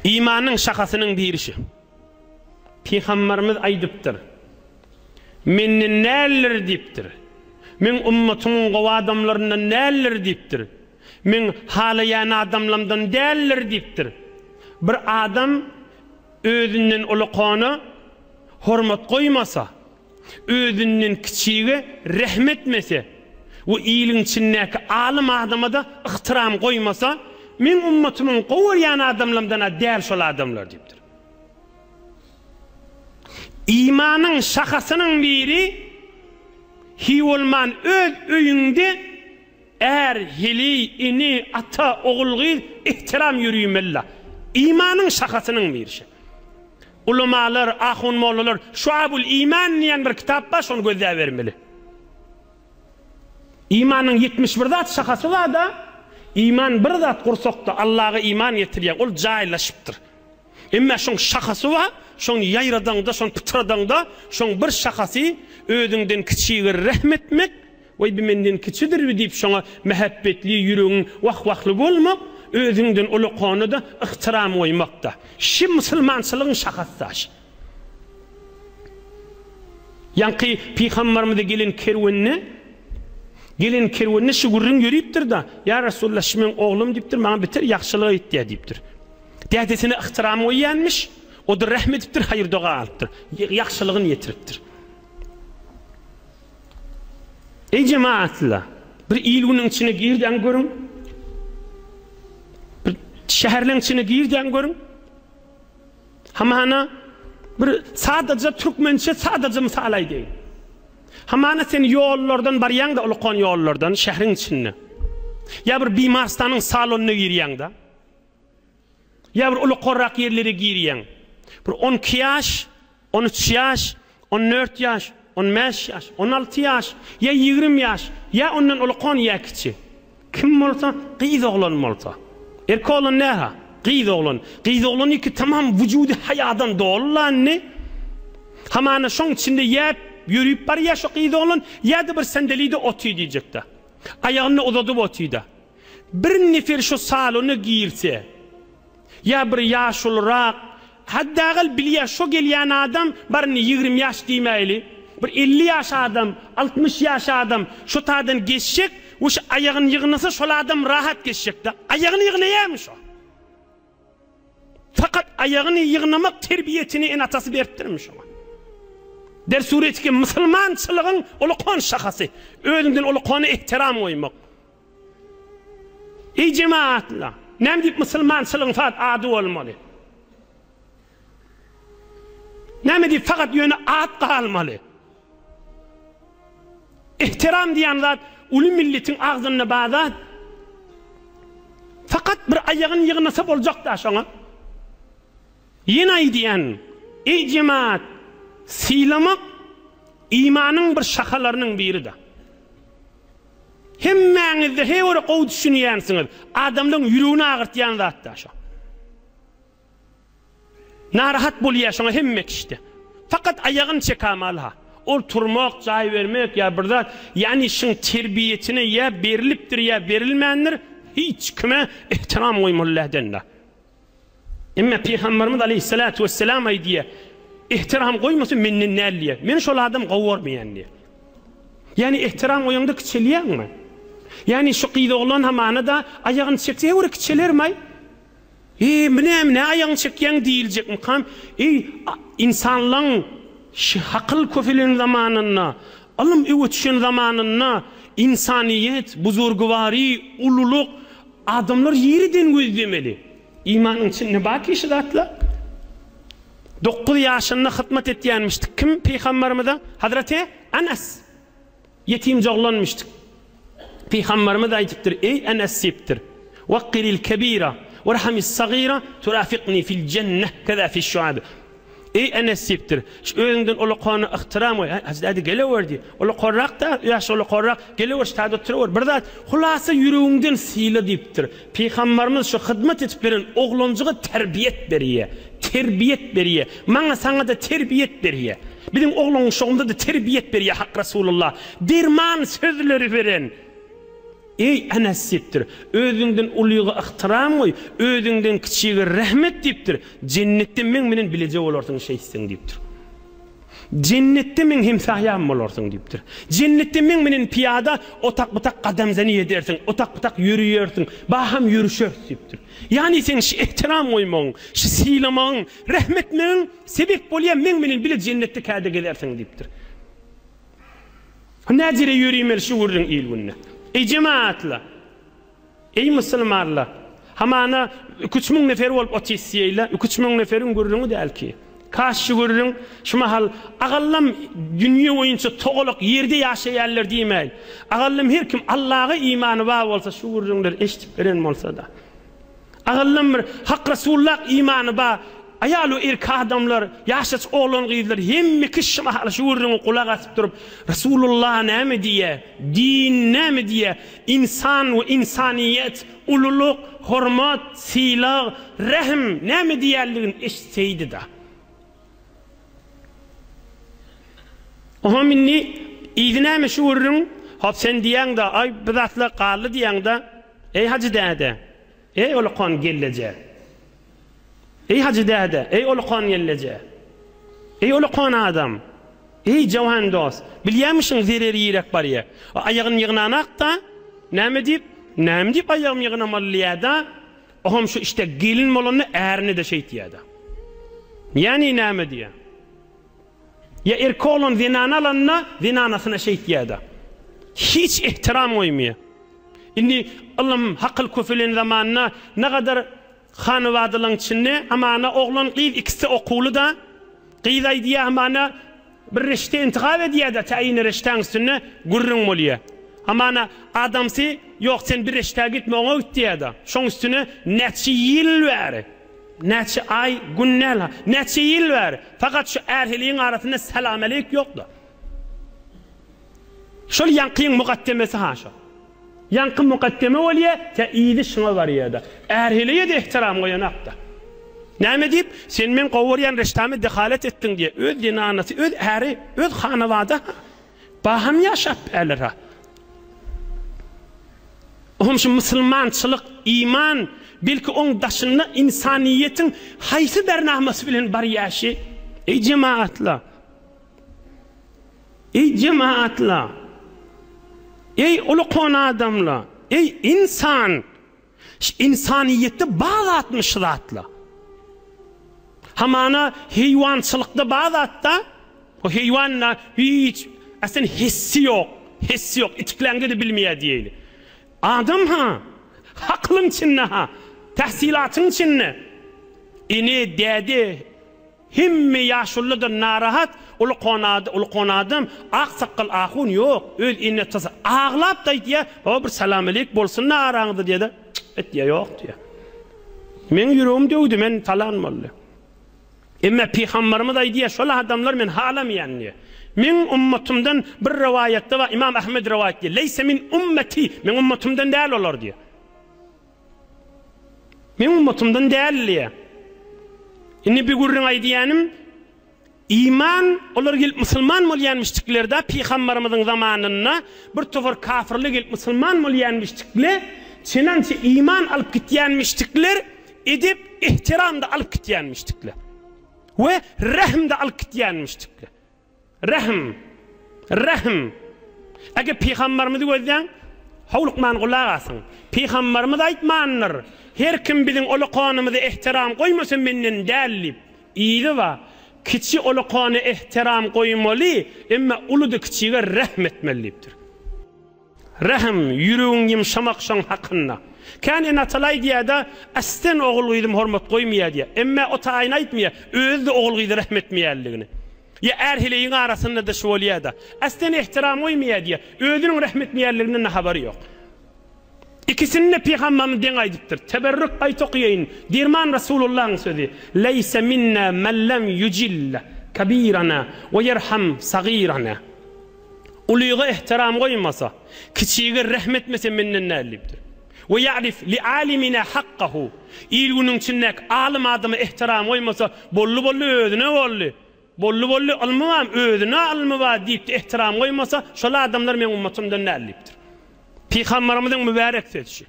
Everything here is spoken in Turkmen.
İmanın şakasının bir işi. Peygamberimiz aydıptır. Menin neler deyiptir. Men ümmetimin gowa adamlarından neler deyiptir. Men halayan adamlardan neler deyiptir. Bir adam özünden ulukana hormat koymasa, özünden kiçiğe rahmetmese, o iyiliğin içindeki alim adama da ihtiram koymasa, men ümmetimin gowayan adamlardan değer şol adamlar deyiptir. İmanın şakasının biri hiwolman öz öyünde hili, ini, ata, oğulgı ihtiram yürüymella. İmanın şakasının bir şey. Ulamalar, ahun mollalar, Şuabul İman diyen bir kitap var, onu gözle vermeli. İmanın 71 zat şakası var da, iman bir zat kursakta Allah'a iman yetiriyen, ol cahillaşıptır. Ama şun şakası var, şun yayradan da, şun pıtradan da, şun bir şakası, özünden kiçiğe rahmetmek, vay bimenden kiçidir deyip şuna mehabbetli yüreğin vah-vahlı olmak, özünden ulukana da ihtiram koymakta. Şimdi Müslümançılığın şakası taş. Yankı Peygamberimize gelen kervanne şugurun yürüyüptir da, ya Resulullah şimdi oğlum deyiptir, bana bitir yaxşılığı et diye deyiptir. Dədesine ihtiram koyanmış, o da rahmet ettir, hayır dua alıptır. Yaxşılığını yetiriptir. Ey cemaatler, bir iyiliğinin içine girden görün, bir şehirlerin içine girden görün. Hamana bir sadece Türkmençe sadece misalay değil. Hamana sen yollardan bariyan da ulukan yollardan şehrin içine. Ya bir bimarstanın salonuna giriyan da. Ya bir ulukorrak yerlere giriyan. Bir 12 yaş, 13 yaş, 14 yaş, 15 yaş, 16 yaş, ya 20 yaş, ya ondan ulukan ya kiçi. Kim olsa? Qiyz oğlan olsa. Erkek oğlan ne ha? Qiyz oğlan. Qiyz oğlan ki tamam vücudu hayadan dolu lan ne? Hamana şun içinde ya yürüyüp var ya şu qiyz oğlan ya da bir sandalide otuyor diyecek de. Ayağını uzatıp otuyor da. Bir nefer şu salonu giyirse, ya bir yaş olarak, hatta bilya şu gelen adam birini 20 yaş demeyli, bir 50 yaş adam, 60 yaş adam şu tadan geçecek, o şu ayağını yığınasa şu adam rahat geçecek de. Ayağını yığınayamış o. Fakat ayağını yığınamak terbiyetini en atası veriptirmiş o. Der sureti ki Müslümançılığın ulukan şakası, özünden ulukana ihtiram koymak. Ey cemaatler, ne deyip Müslümançılığın fakat adı olmalı? Ne deyip fakat yönü ad kalmalı? İhtiram diyen zat, ulu milletin ağzına bağdat, fakat bir ayağın yığınasa olacak da şuna. Yine diyen, ey cemaat, silamak, imanın bir şakalarının biri de. Hemmenizde hevre qow düşünüyensiniz, adamdan yüreğini ağırtyan zat da şu. Narahat boluyor şuna hemmek işte. Fakat ayağın çekamalı ha. Ol turmak, cay vermek ya bir zat, yani şun terbiyetine ya beriliptir ya berilmendir, hiç kime ihtiram koymallah'den da. Ama Peygamberimiz aleyhissalatu vesselam aydiye, ihtiram koymasın menin nelliye, men şol adam qowurmayan diye. Yani ihtiram koyanda kiçiliyen mi? Yani şu qiyda olan hamana da ayağını çekse hevre kiçiler mi? Ne ayağını çekyen deyilecek mi? İnsanlığın hakıl köfelerin zamanına, alım ötüşün zamanına, insaniyet, buzurguvari, ululuk, adamlar yeriden gözlemeli. İmanın içinde baki işidatlar. 9 yaşında hizmet ettiyenmiştik. Kim Peygamberimize? Hazreti Enes. Yetimce oğlanmıştık. Peygamberimiz ayıptır. Ey Enes siptir. Vakkiril kebira ve rahamis sagira turafiqni fil cennet keza fil şuabi. Ey Enes siptir. Özünden ulukanı ihtiram var. Hazreti geleverdi. Ulukorrak da yaş ulukorrak gelever ştada oturuyor. Bir zat hulası yüreğinden sıyla deyiptir. Peygamberimiz şu hizmet etip veren oğlancığı terbiyet beriye. Terbiyet beriye. Bana sana da terbiyet beriye. Bizim oğlanın şoğunda da terbiyet beriye hak Resulullah. Derman sözleri veren. Ey Enes diptir. Özüňden ulyga ihtiram goý, özüňden kiçige rahmet diptir. Cennetde men menen bilejek bolarsyň şeýsin diptir. Cennetde men hemsahyam bolarsyň dipdir. Cennetde men menen piyada otak-butak gadamzany edersiň, otak-butak ýürüýärsiň, baham ýürüşersiň dipdir. Yani sen şu ihtiram goýmaň, şu silamaň, rahmetmeň sebep bolýan men menen bile cennetde käde gelersiň dipdir. Näjire ýürüýmeli şu gurrun ilgünne. Ey cemaatla, ey musulmanlar, hamana 3000 nefer bolup otysýyla, 3000 neferin gurrunu däl ki. Kaşy gurrun şu mahal agallam dünýä boýunça togalak ýerde ýaşaýarlar diýmeli. Agallam her kim Allah'a imany bar bolsa şu gurrunlar eşitip beren bolsa da. Agallam bir hak Rasulullah imany bar, ayalu erkek adamlar, yaşaç oğlan gyzlar hemme kişi mahal şu gurrunu kulak asyp durup Rasulullah näme diýe, din näme diýe, insan we insaniyet, ululuk, hormat, silah, rahm näme diýerligini eşitseydi da. Oha minni idinäme şu gurrun, hop sen diýäň da, ay bizatla galy diýäň da, ey hacı däde, ey olqan gelleje. Ey hacı däde, ey olqan gelleje. Ey olqan adam, ey jawan dost, bilýärmišiň zereri ýerek bar ýa. Aýagyny ýygnanak da, näme diýip aýagym ýygnamalýada, oham şu işte gelin bolany ärini de şeýtýärdi. Yani näme diýär? Ya erkoğlan zinana alanına, zinanasına şeýtýärdi. Hiç ihtiram goýmaýar. Indi Allah'ım hakıl köfelin zamanına ne kadar hanıvadylaryň içinde amana oğlan gyz ikisi okuly da gyz aýdýar amana bir reşte intihab edýär da taýin reştäň üstüne gurrun bolýar. Amana adamsy ýok sen bir reşte gitmeňe gitdiýär da. Şoň üstüne neçe ýyl bäri, neçe ay günnäl, neçe ýyl bäri. Fakat şu erheliň arasynda salam aleyk ýok da. Şol ýankyň muqaddemesi haşa. Yankı mukaddeme bolýa, täýidi şuna barýar da. Erheliye de ihtiram goýanakda. Näme diýip, sen men gowurýan reştamy dehalet etdiň diýe, öz dinanasy, öz äri, öz hanawada baham ýaşap elera. Ohum şu musulmançylyk, iman, belki oň daşynda insaniýetiň haýsy bernamasy bilen bar ýaşy. Ey cemaatla. Ey cemaatla. Ey ulukon adamla, ey insan, insaniyette bağlatmışlatla. Hamana heyvançılıkta bağlatta, o heyvanla hiç aslında hissi yok, itiklendi de bilmeye diyeli. Adam ha, haklım çinne ha, tahsilatın çinne, ini dedi, himmi yaşulludur narahat, ulukon adam, aksakal ahun yok, öl inne tasa, ağlap da diye, o bir salamalik bolsun narahanıdır diye de, et diye yok diye. Men yüreğim dövdü, men falan mollu. Emme peygamberimiz da diye, şola adamlar men halamayan diye. Men ummatumdan bir rivayette var, İmam Ahmed rivayet diye, leyse min ummeti, men ummatumdan değil olur diye. Men ummatumdan değil diye. Inni bir gurrun aydiyanim, iman, olar gelip musulman bolýanmışdyklarda peygamberimizin zamanında bir tofar kafirlik gelip musulman bolýanmışdyklar, çenança iman alıp gitýänmişdikler, edip ihtiram da alıp gitýänmişdikler. Ve rahm da alıp gitýänmişdikler. Rahm. Eger peygamberimizi gözleň, howlukman gulak asyn. Peygamberimiz aýtmanlar, her kim bizim uluqanymyzy ihtiram goýmasyn menden dällip, iyidi wa kiçi uluqany ihtiram goýmaly, emma uludy kiçige rahm etmelipdir. Rahm ýüregiň ýumşamak şoň hakynda. Kani natalay diýär-de, aslan ogul gyzym hormat goýmaýar diýär. Emma o taýyn aýtmaýar, özü ogul gyzy rahm etmeýärligini. Ya erheliň arasynda da şu bolýar-da. Aslan ihtiram goýmaýar diýär, özüniň rahm etmeýärliginden habary ýok. İkisini de peygamberimiz den aýdypdyr. Teberrük aýt okuýyn. Dirman Rasulullah'ın sözü. Leyse minna men lem yujilla kabirana ve yerham sagirana. Ulyga ihtiram goýmasa, kiçige rahmetmese menden nällipdir. Ve ya'rif li alimina haqqahu. İlgünün içindek alim adamı ihtiram goýmasa, bollu özüne bollu. Bollu almam özüne almaba diýip ihtiram goýmasa, şol adamlar men ummatymdan nällipdir. Peygamberimizin mübarek sözü.